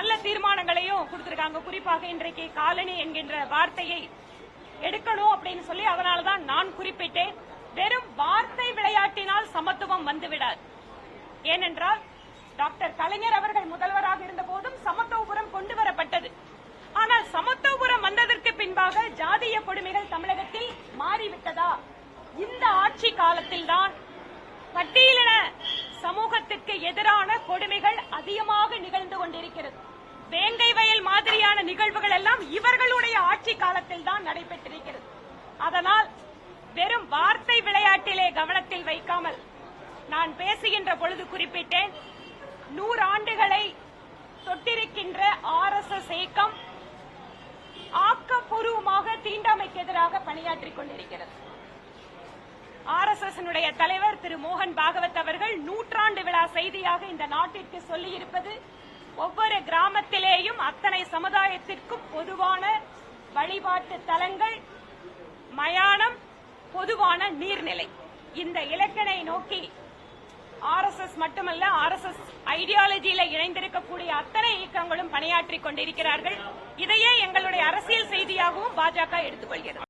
நல்ல தீர்மானங்களையும் கொடுத்திருக்காங்க. குறிப்பாக இன்றைக்கு காலனி என்கின்ற வார்த்தையை எடுக்கணும் அப்படின்னு சொல்லி அதனாலதான் நான் குறிப்பிட்டேன். வெறும் வார்த்தை விளையாட்டினால் சமத்துவம் வந்துவிடாது. ஏனென்றால் டாக்டர் கலைஞர் அவர்கள் முதல்வராக இருந்த போதும் சமத்துவபுரம் கொண்டு வரப்பட்டது. ஆனால் சமத்துவபுரம் வந்ததற்கு பின்பாக ஜாதிய கொடுமைகள் தமிழகத்தில் மாறிவிட்டதா? இந்த ஆட்சி காலத்தில்தான் பட்டியலின சமூகத்திற்கு எதிரான கொடுமைகள் அதிகமாக நிகழ்ந்து கொண்டிருக்கிறது. வேங்கை வயல் மாதிரியான நிகழ்வுகள் எல்லாம் இவர்களுடைய ஆட்சி காலத்தில் தான் நடைபெற்றிருக்கிறது. அதனால் வெறும் வார்த்தை விளையாட்டிலே கவனத்தில் வைக்காமல் நான் பேசுகின்ற பொழுது குறிப்பிட்டேன், 100 ஆண்டுகளை தொட்டிருக்கின்ற RSS இயக்கம் ஆக்கப்பூர்வமாக தீண்டாமைக்கு எதிராக பணியாற்றிக் கொண்டிருக்கிறது. RSS தலைவர் திரு மோகன் பாகவத் அவர்கள் 100ஆண்டு விழா செய்தியாக இந்த நாட்டிற்கு சொல்லியிருப்பது, ஒவ்வொரு கிராமத்திலேயும் அத்தனை சமுதாயத்திற்கும் பொதுவான வழிபாட்டு தலங்கள், மயானம், பொதுவான நீர்நிலை. இந்த இலக்கினை நோக்கி RSS மட்டுமல்ல, RSS ஐடியாலஜியில இணைந்திருக்கக்கூடிய அத்தனை இயக்கங்களும் பணியாற்றிக் கொண்டிருக்கிறார்கள். இதையே எங்களுடைய அரசியல் செய்தியாகவும் பாஜக எடுத்துக்கொள்கிறது.